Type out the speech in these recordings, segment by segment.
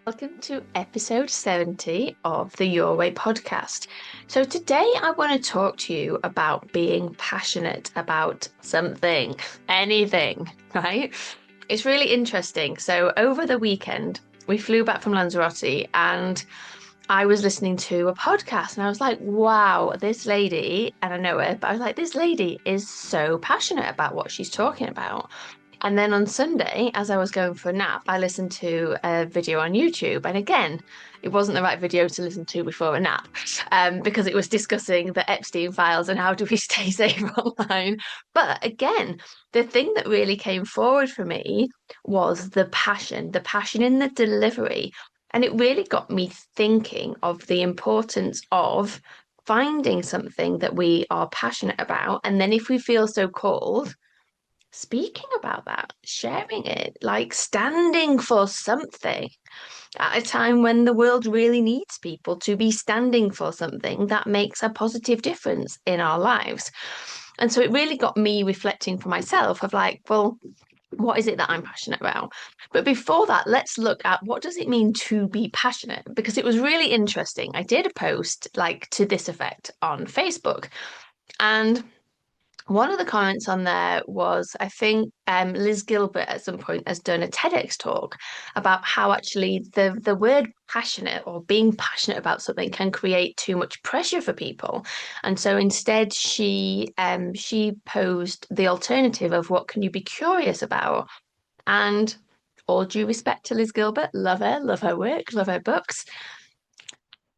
Welcome to episode 70 of the Your Way podcast. So, today I want to talk to you about being passionate about something, anything, right? It's really interesting. So, over the weekend, we flew back from Lanzarote and I was listening to a podcast and I was like, wow, this lady, and I know her, but I was like, this lady is so passionate about what she's talking about. And then on Sunday, as I was going for a nap, I listened to a video on YouTube. And again, it wasn't the right video to listen to before a nap because it was discussing the Epstein files and how do we stay safe online. But again, the thing that really came forward for me was the passion in the delivery. And it really got me thinking of the importance of finding something that we are passionate about. And then if we feel so called, speaking about that, sharing it, like standing for something at a time when the world really needs people to be standing for something that makes a positive difference in our lives. And so it really got me reflecting for myself of like, well, what is it that I'm passionate about? But before that, let's look at what does it mean to be passionate? Because it was really interesting. I did a post like to this effect on Facebook. And one of the comments on there was, I think Liz Gilbert at some point has done a TEDx talk about how actually the word passionate or being passionate about something can create too much pressure for people. And so instead she posed the alternative of what can you be curious about? And all due respect to Liz Gilbert, love her work, love her books.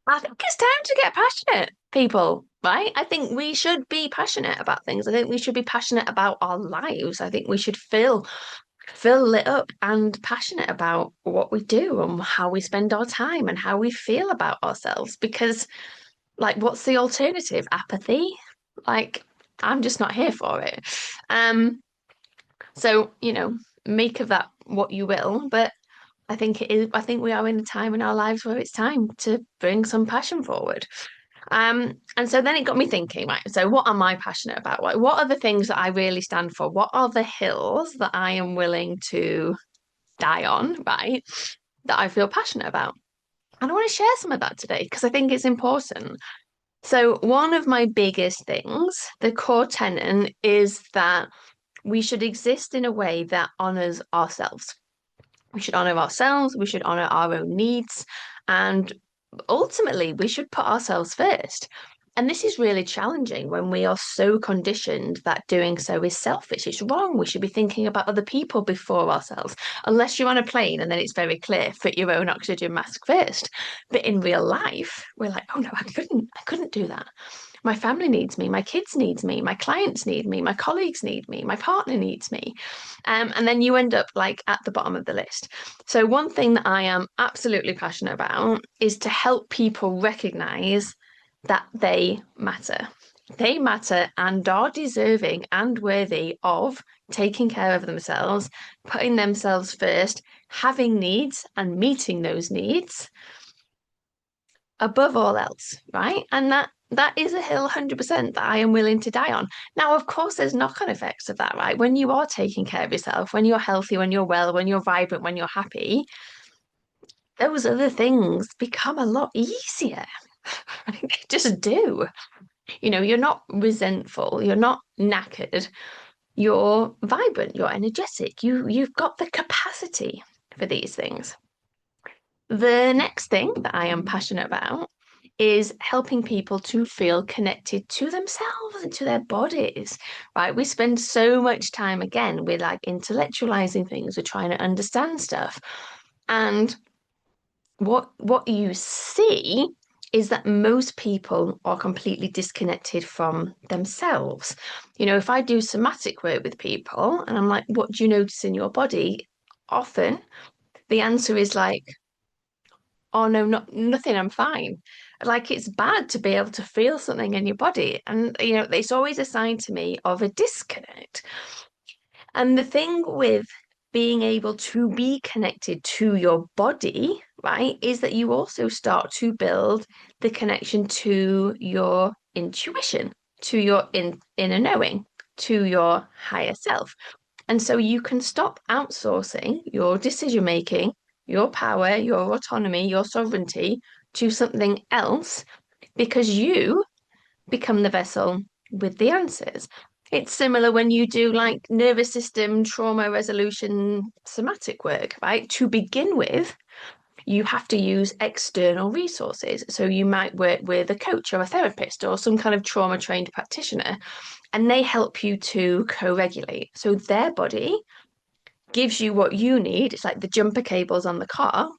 I think it's time to get passionate, people, right? I think we should be passionate about things. I think we should be passionate about our lives. I think we should feel lit up and passionate about what we do and how we spend our time and how we feel about ourselves. Because, like, what's the alternative? Apathy? Like, I'm just not here for it. Um, so, make of that what you will, but I think it is, I think we are in a time in our lives where it's time to bring some passion forward. And so then it got me thinking, right, so what am I passionate about? Like, what are the things that I really stand for? What are the hills that I am willing to die on, right? That I feel passionate about. And I want to share some of that today because I think it's important. So, one of my biggest things, the core tenet, is that we should exist in a way that honors ourselves. We should honor ourselves, we should honor our own needs, and ultimately, we should put ourselves first. And this is really challenging when we are so conditioned that doing so is selfish. It's wrong. We should be thinking about other people before ourselves, unless you're on a plane and then it's very clear, fit your own oxygen mask first. But in real life, we're like, oh no, I couldn't do that. My family needs me, my kids needs me, my clients need me, my colleagues need me, my partner needs me. And then you end up like at the bottom of the list. So one thing that I am absolutely passionate about is to help people recognize that they matter. They matter and are deserving and worthy of taking care of themselves, putting themselves first, having needs and meeting those needs above all else, right? And that is a hill 100% that I am willing to die on. Now, of course, there's knock-on effects of that, right? When you are taking care of yourself, when you're healthy, when you're well, when you're vibrant, when you're happy, those other things become a lot easier. They just do. You're not resentful, you're not knackered, you're vibrant, you're energetic, you've got the capacity for these things. The next thing that I am passionate about is helping people to feel connected to themselves and to their bodies, right? We spend so much time again with like intellectualizing things, we're trying to understand stuff. And what you see is that most people are completely disconnected from themselves. If I do somatic work with people and I'm like, what do you notice in your body? Often the answer is like, oh no, not nothing, I'm fine. Like it's bad to be able to feel something in your body. And it's always a sign to me of a disconnect. And the thing with being able to be connected to your body, right, is that you also start to build the connection to your intuition, to your inner knowing, to your higher self. And so you can stop outsourcing your decision making your power, your autonomy, your sovereignty to something else because you become the vessel with the answers. It's similar when you do like nervous system trauma resolution somatic work, right? To begin with, you have to use external resources. So you might work with a coach or a therapist or some kind of trauma trained practitioner, and they help you to co regulate. So their body gives you what you need. It's like the jumper cables on the car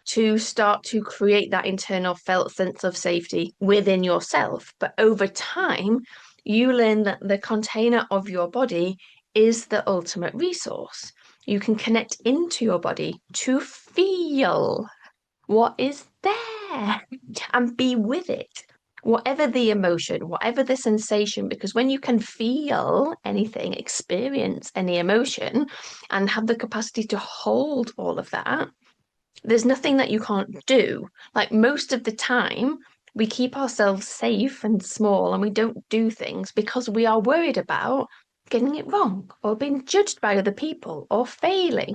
to start to create that internal felt sense of safety within yourself. But over time, you learn that the container of your body is the ultimate resource. You can connect into your body to feel what is there and be with it. Whatever the emotion, whatever the sensation, because when you can feel anything, experience any emotion, and have the capacity to hold all of that, there's nothing that you can't do. Like most of the time, we keep ourselves safe and small and we don't do things because we are worried about getting it wrong or being judged by other people or failing.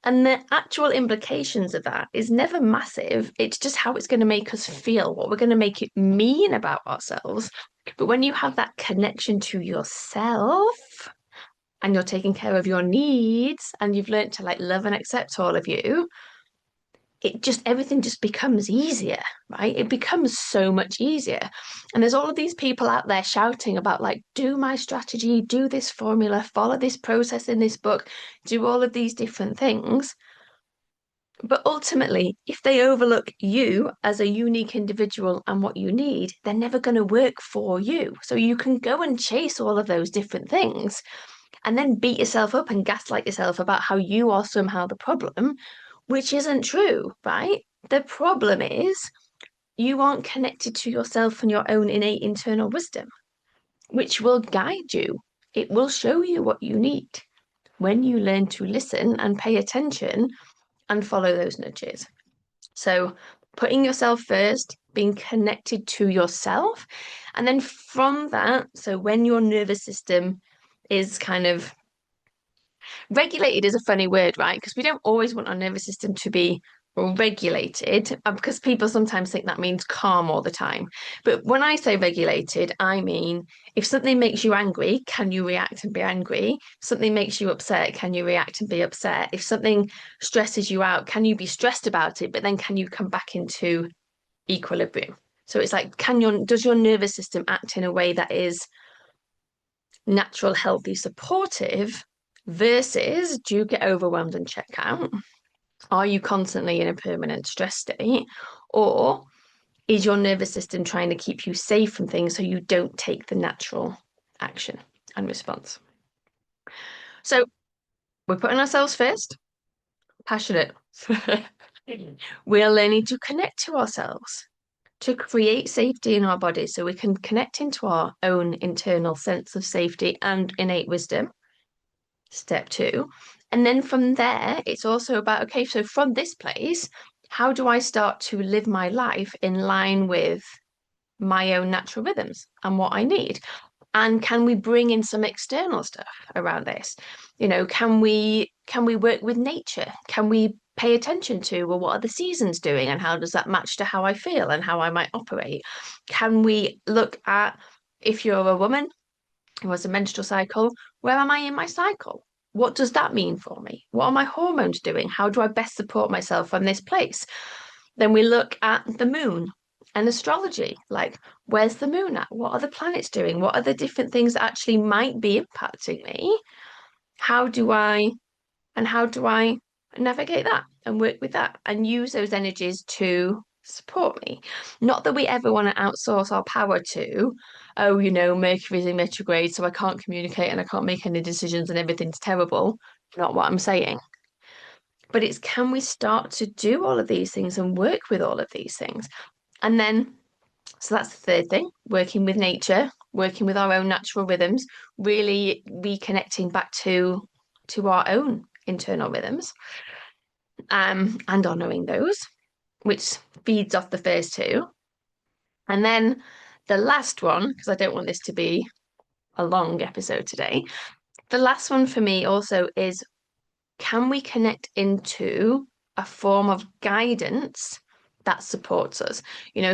And the actual implications of that is never massive. It's just how it's going to make us feel, what we're going to make it mean about ourselves. But when you have that connection to yourself and you're taking care of your needs and you've learned to like love and accept all of you, it just everything just becomes easier, right? It becomes so much easier. And there's all of these people out there shouting about like, do my strategy, do this formula, follow this process in this book, do all of these different things. But ultimately, if they overlook you as a unique individual and what you need, they're never going to work for you. So you can go and chase all of those different things and then beat yourself up and gaslight yourself about how you are somehow the problem, which isn't true, right? The problem is you aren't connected to yourself and your own innate internal wisdom, which will guide you. It will show you what you need when you learn to listen and pay attention and follow those nudges. So, putting yourself first, being connected to yourself. And then from that, so when your nervous system is kind of regulated is a funny word, right? Because we don't always want our nervous system to be regulated because people sometimes think that means calm all the time. But when I say regulated, I mean if something makes you angry, can you react and be angry? If something makes you upset, can you react and be upset? If something stresses you out, can you be stressed about it? But then can you come back into equilibrium? So it's like, does your nervous system act in a way that is natural, healthy, supportive versus do you get overwhelmed and check out? Are you constantly in a permanent stress state? Or is your nervous system trying to keep you safe from things so you don't take the natural action and response? So we're putting ourselves first, passionate. We're learning to connect to ourselves, to create safety in our body so we can connect into our own internal sense of safety and innate wisdom. Step two. And then from there, it's also about, okay, so from this place, how do I start to live my life in line with my own natural rhythms and what I need? And can we bring in some external stuff around this? Can we work with nature? Can we pay attention to, well, what are the seasons doing and how does that match to how I feel and how I might operate? Can we look at if you're a woman, it was a menstrual cycle. Where am I in my cycle? What does that mean for me? What are my hormones doing? How do I best support myself from this place? Then we look at the moon and astrology. Like, where's the moon at? What are the planets doing? What are the different things that actually might be impacting me? How do I how do I navigate that and work with that and use those energies to support me? Not that we ever want to outsource our power to, oh, Mercury's in retrograde, so I can't communicate and I can't make any decisions and everything's terrible. Not what I'm saying. But it's can we start to do all of these things and work with all of these things? And then, so that's the third thing, working with nature, working with our own natural rhythms, really reconnecting back to our own internal rhythms, and honoring those, which feeds off the first two. And then the last one, because I don't want this to be a long episode today, the last one for me also is can we connect into a form of guidance that supports us?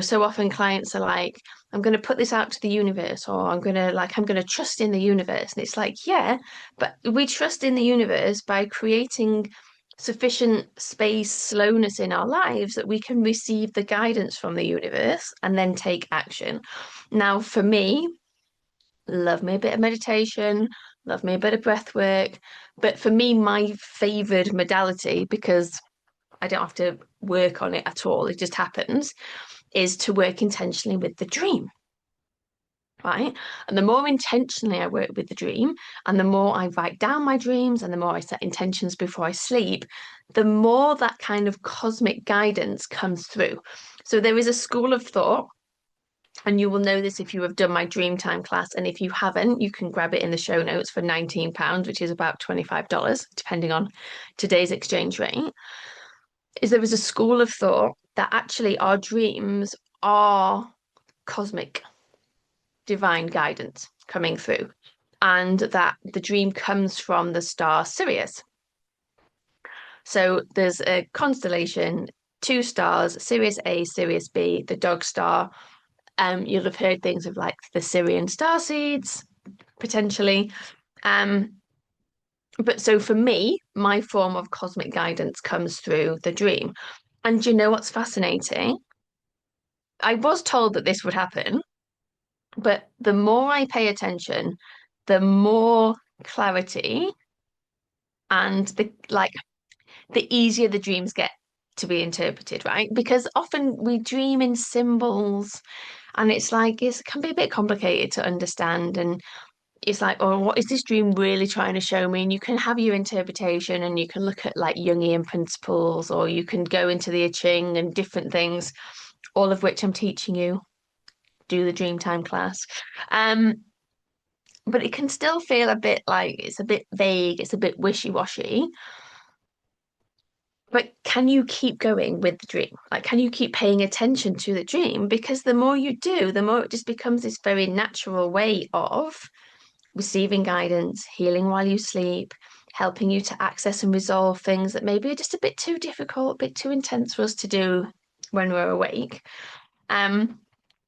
So often clients are like, I'm going to put this out to the universe, or I'm going to trust in the universe. And it's like, yeah, but we trust in the universe by creating sufficient space, slowness in our lives that we can receive the guidance from the universe and then take action. Now, for me, love me a bit of meditation, love me a bit of breath work. But for me, my favored modality, because I don't have to work on it at all, it just happens, is to work intentionally with the dream. Right. And the more intentionally I work with the dream, and the more I write down my dreams, and the more I set intentions before I sleep, the more that kind of cosmic guidance comes through. So there is a school of thought, and you will know this if you have done my Dreamtime class. And if you haven't, you can grab it in the show notes for £19, which is about $25, depending on today's exchange rate. Is there is a school of thought that actually our dreams are cosmic divine guidance coming through, and that the dream comes from the star Sirius. So there's a constellation, two stars, Sirius A, Sirius B, the dog star. You'll have heard things of like the Syrian star seeds, potentially. Um, but so for me, my form of cosmic guidance comes through the dream. And you know what's fascinating? I was told that this would happen, but the more I pay attention, the more clarity and the easier the dreams get to be interpreted, right? Because often we dream in symbols and it's like it can be a bit complicated to understand. And it's like, oh, what is this dream really trying to show me? And you can have your interpretation and you can look at like Jungian principles, or you can go into the I Ching and different things, all of which I'm teaching you. Do the Dreamtime class. But it can still feel a bit like it's a bit vague, it's a bit wishy-washy. But can you keep going with the dream? Like, can you keep paying attention to the dream? Because the more you do, the more it just becomes this very natural way of receiving guidance, healing while you sleep, helping you to access and resolve things that maybe are just a bit too difficult, a bit too intense for us to do when we're awake.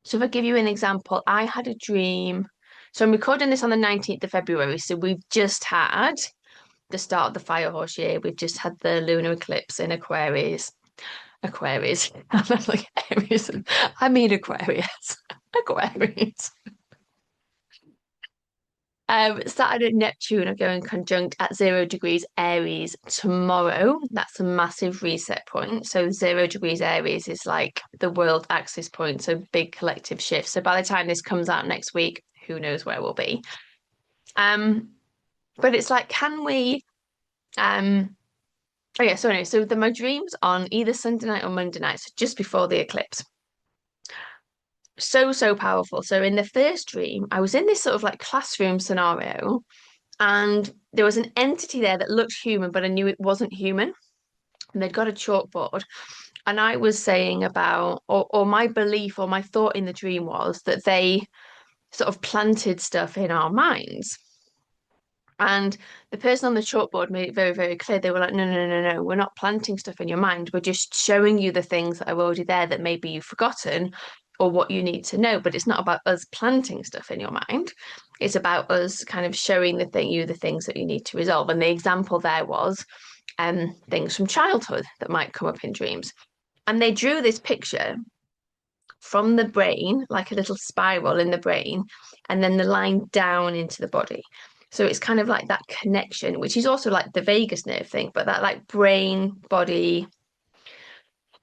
So if I give you an example, I had a dream. So I'm recording this on the 19th of February. So we've just had the start of the fire horse year. We've just had the lunar eclipse in Aquarius. Aquarius. I'm like Aries. I mean Aquarius. Aquarius. Saturn and Neptune are going conjunct at 0 degrees Aries tomorrow. That's a massive reset point. So 0 degrees Aries is like the world axis point, so big collective shift. So by the time this comes out next week, who knows where we'll be. But it's like, can we oh yeah, so anyway, so my dreams on either Sunday night or Monday night, so just before the eclipse. So powerful. So in the first dream, I was in this sort of like classroom scenario, and there was an entity there that looked human, but I knew it wasn't human. And they'd got a chalkboard. And I was saying about, or my belief or my thought in the dream was that they sort of planted stuff in our minds. And the person on the chalkboard made it very, very clear. They were like, no, no, no, no, we're not planting stuff in your mind. We're just showing you the things that are already there that maybe you've forgotten or what you need to know. But it's not about us planting stuff in your mind. It's about us kind of showing the things that you need to resolve. And the example there was things from childhood that might come up in dreams. And they drew this picture from the brain, like a little spiral in the brain, and then the line down into the body. So it's kind of like that connection, which is also like the vagus nerve thing, but that like brain body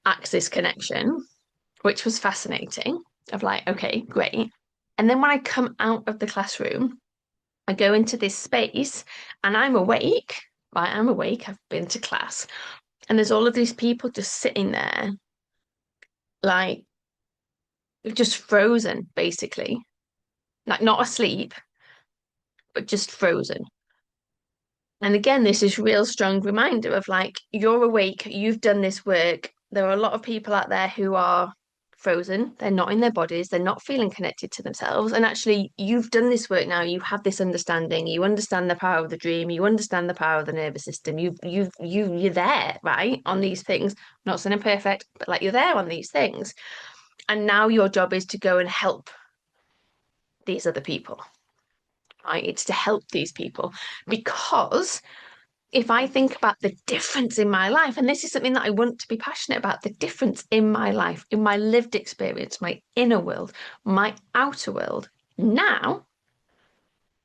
axis connection, which was fascinating. Of like, okay, great. And then when I come out of the classroom, I go into this space and I'm awake, right? I'm awake. I've been to class. And there's all of these people just sitting there, like just frozen, basically. Like not asleep, but just frozen. And again, this is real strong reminder of like, you're awake, you've done this work. There are a lot of people out there who are frozen, they're not in their bodies, they're not feeling connected to themselves. And actually, you've done this work now, you have this understanding, you understand the power of the dream, you understand the power of the nervous system. You're there, right? On these things. Not saying perfect, but like you're there on these things. And now your job is to go and help these other people, right? It's to help these people because if I think about the difference in my life, and this is something that I want to be passionate about, the difference in my life, in my lived experience, my inner world, my outer world, now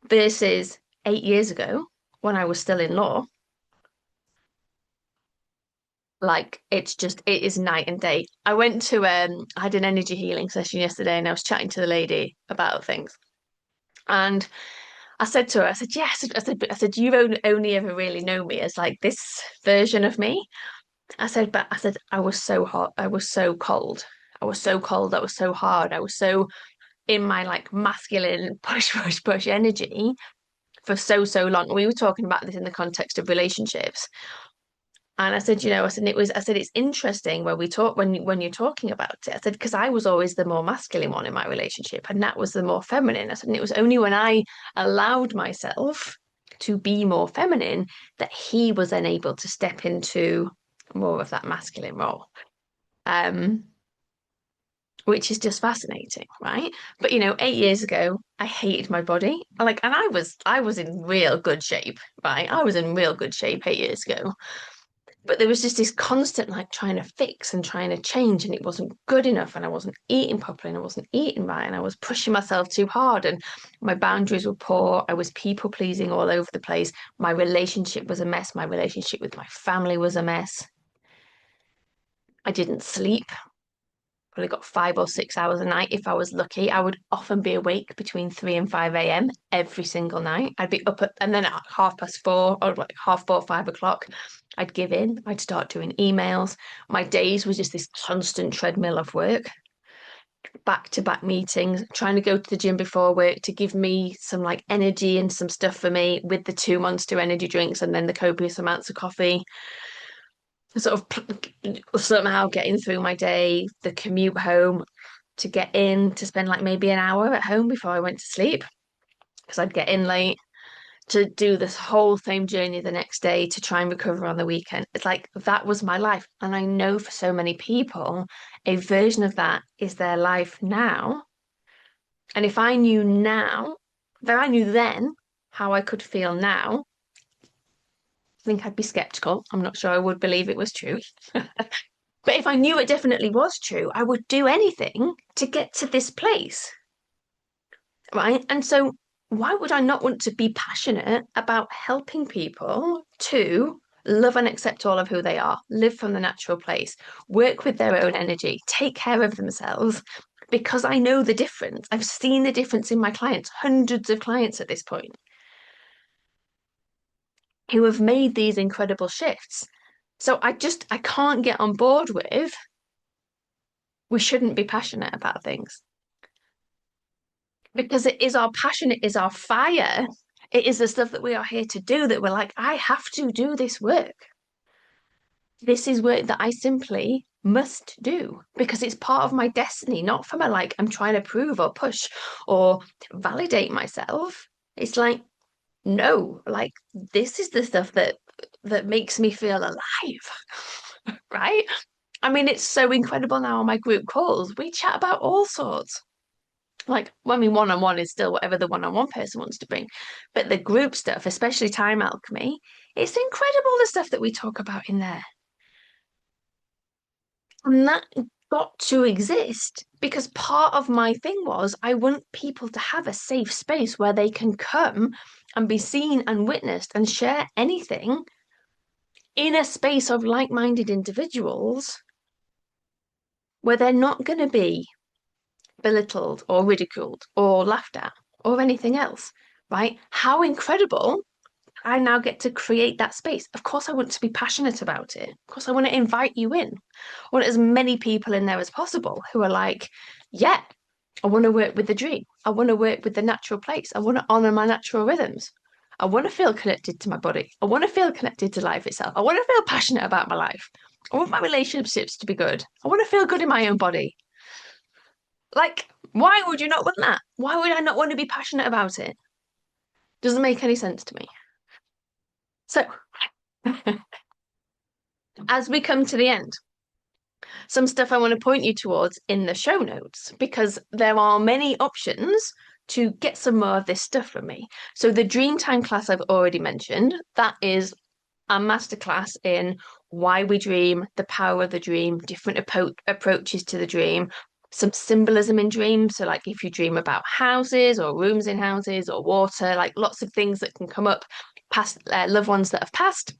versus 8 years ago when I was still in law, like it is night and day. I had an energy healing session yesterday and I was chatting to the lady about things. And I said to her, I said, yes, you've only ever really known me as like this version of me. I said, I was so hot. I was so cold. I was so cold. I was so hard. I was so in my like masculine push, push, push energy for so, so long. We were talking about this in the context of relationships. And I said, I said, it's interesting when we talk, when you're talking about it. I said, because I was always the more masculine one in my relationship, and that was the more feminine. I said, and it was only when I allowed myself to be more feminine that he was then able to step into more of that masculine role. Um, which is just fascinating, right? But 8 years ago, I hated my body. Like, and I was in real good shape, right? I was in real good shape 8 years ago. But there was just this constant like trying to fix and trying to change, and it wasn't good enough, and I wasn't eating properly, and I wasn't eating right, and I was pushing myself too hard, and my boundaries were poor. I was people pleasing all over the place. My relationship was a mess. My relationship with my family was a mess. I didn't sleep. Probably got 5 or 6 hours a night if I was lucky. I would often be awake between 3 and 5 a.m. every single night. I'd be up at, and then at 4:30 or like 4:30, 5 o'clock, I'd give in. I'd start doing emails. My days was just this constant treadmill of work, back to back meetings, trying to go to the gym before work to give me some like energy and some stuff for me with the two Monster energy drinks and then the copious amounts of coffee sort of somehow getting through my day, the commute home to get in to spend like maybe an hour at home before I went to sleep because I'd get in late to do this whole same journey the next day to try and recover on the weekend. It's like that was my life. And I know for so many people, a version of that is their life now. And if I knew now, if I knew then how I could feel now, I think I'd be skeptical. I'm not sure I would believe it was true. But if I knew it definitely was true, I would do anything to get to this place, right? And so, why would I not want to be passionate about helping people to love and accept all of who they are, live from the natural place, work with their own energy, take care of themselves? Because I know the difference. I've seen the difference in my clients, hundreds of clients at this point, who have made these incredible shifts. So I can't get on board with we shouldn't be passionate about things because it is our passion, it is our fire, it is the stuff that we are here to do that we're like, I have to do this work. This is work that I simply must do because it's part of my destiny, not from a like, I'm trying to prove or push or validate myself. It's like, no, like this is the stuff that makes me feel alive, right? I mean, it's so incredible now on my group calls. We chat about all sorts. Like, I mean, one on one is still whatever the one on one person wants to bring. But the group stuff, especially time alchemy, it's incredible the stuff that we talk about in there. And that got to exist because part of my thing was I want people to have a safe space where they can come and be seen and witnessed and share anything in a space of like-minded individuals where they're not going to be belittled or ridiculed or laughed at or anything else, right? How incredible I now get to create that space. Of course, I want to be passionate about it. Of course, I want to invite you in. I want as many people in there as possible who are like, yeah, I want to work with the dream. I want to work with the natural place. I want to honor my natural rhythms. I want to feel connected to my body. I want to feel connected to life itself. I want to feel passionate about my life. I want my relationships to be good. I want to feel good in my own body. Like, why would you not want that? Why would I not want to be passionate about it? Doesn't make any sense to me. So, as we come to the end, some stuff I want to point you towards in the show notes because there are many options to get some more of this stuff from me. So, the Dreamtime class I've already mentioned, that is a masterclass in why we dream, the power of the dream, different approaches to the dream, some symbolism in dreams. So, like if you dream about houses or rooms in houses or water, like lots of things that can come up, past loved ones that have passed.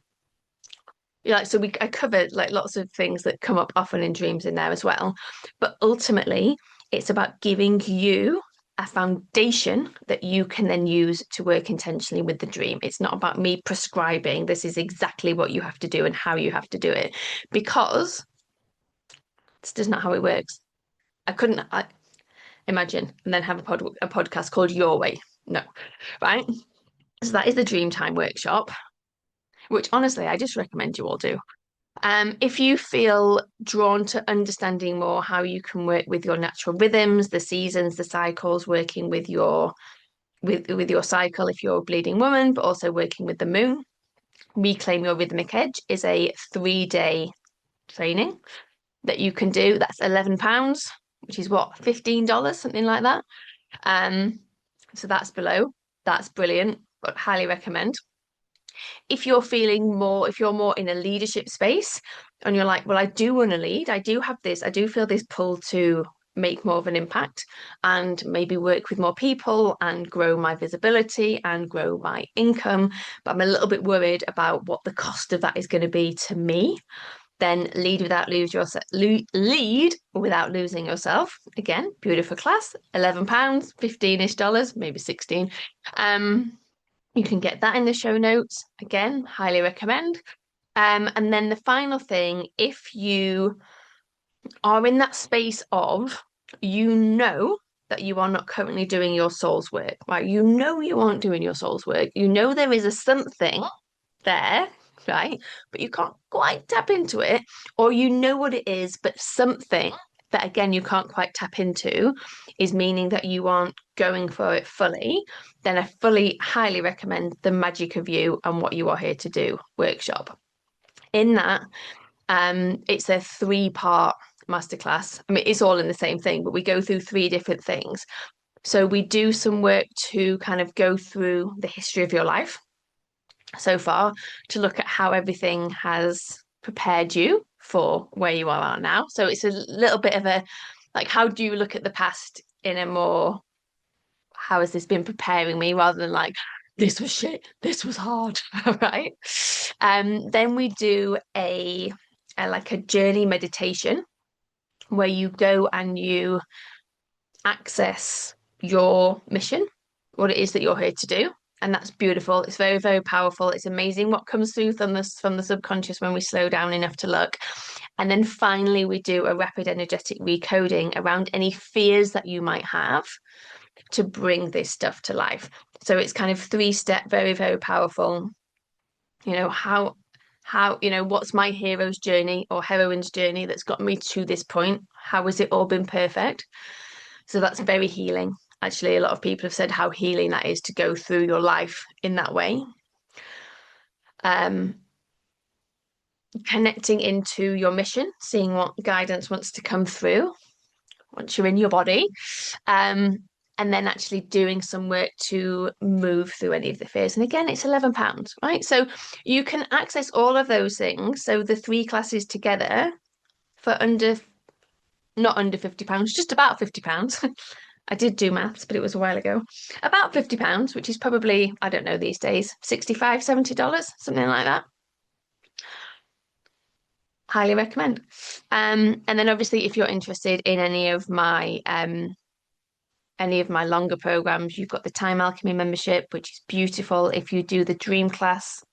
Yeah, like, so I covered like lots of things that come up often in dreams in there as well. But ultimately, it's about giving you a foundation that you can then use to work intentionally with the dream. It's not about me prescribing this is exactly what you have to do and how you have to do it, because it's just not how it works. I imagine and then have a podcast called Your Way. No, right? So that is the Dreamtime workshop, which honestly I just recommend you all do. If you feel drawn to understanding more how you can work with your natural rhythms, the seasons, the cycles, working with your cycle if you're a bleeding woman, but also working with the moon, Reclaim Your Rhythmic Edge is a 3-day training that you can do. That's £11, which is what, $15, something like that. Um, so that's below. That's brilliant, but highly recommend. If you're feeling more, if you're more in a leadership space and you're like, well, I do want to lead, I do have this, I do feel this pull to make more of an impact and maybe work with more people and grow my visibility and grow my income, but I'm a little bit worried about what the cost of that is going to be to me. Then lead without losing yourself. Again, beautiful class, £11, 15-ish dollars, maybe 16. You can get that in the show notes. Again, highly recommend. And then the final thing, if you are in that space of, you know that you are not currently doing your soul's work, right? You know you aren't doing your soul's work. You know there is a something there, right? But you can't quite tap into it, or you know what it is, but something that again you can't quite tap into is meaning that you aren't going for it fully, then I fully highly recommend the Magic of You and What You Are Here to Do workshop. In that, it's a 3-part masterclass. I mean, it's all in the same thing, but we go through 3 different things. So we do some work to kind of go through the history of your life so far, to look at how everything has prepared you for where you are now. So it's a little bit of a like, how do you look at the past in a more, how has this been preparing me rather than like, this was shit, this was hard, right? Then we do a like a journey meditation where you go and you access your mission, what it is that you're here to do. And that's beautiful. It's very, very powerful. It's amazing what comes through from the subconscious when we slow down enough to look. And then finally, we do a rapid energetic recoding around any fears that you might have to bring this stuff to life. So it's kind of 3-step, very, very powerful. You know, what's my hero's journey or heroine's journey that's got me to this point? How has it all been perfect? So that's very healing. Actually, a lot of people have said how healing that is to go through your life in that way. Um, Connecting into your mission, seeing what guidance wants to come through once you're in your body. Um, and then actually doing some work to move through any of the fears. And again, it's £11, right? So you can access all of those things. So the 3 classes together for not under £50, just about £50. I did do maths, but it was a while ago. About £50, which is probably, I don't know these days, $65, $70, something like that. Highly recommend. And then obviously if you're interested in any of my longer programs, you've got the Time Alchemy membership, which is beautiful. If you do the Dream class,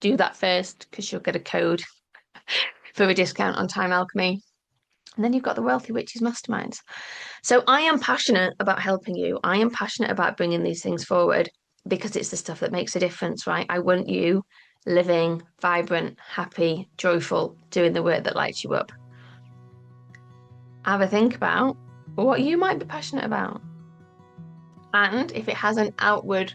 do that first because you'll get a code for a discount on Time Alchemy. And then you've got the Wealthy Witches Masterminds. So I am passionate about helping you. I am passionate about bringing these things forward because it's the stuff that makes a difference, right? I want you living vibrant, happy, joyful, doing the work that lights you up. Have a think about what you might be passionate about. And if it has an outward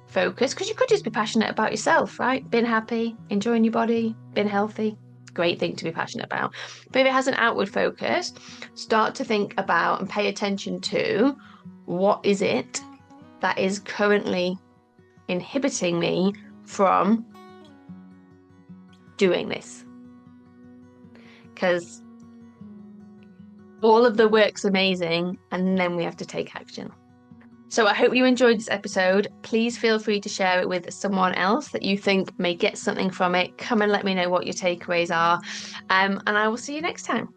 focus, because you could just be passionate about yourself, right? Being happy, enjoying your body, being healthy. Great thing to be passionate about. But if it has an outward focus, start to think about and pay attention to what is it that is currently inhibiting me from doing this. Because all of the work's amazing, and then we have to take action. So I hope you enjoyed this episode. Please feel free to share it with someone else that you think may get something from it. Come and let me know what your takeaways are. And I will see you next time.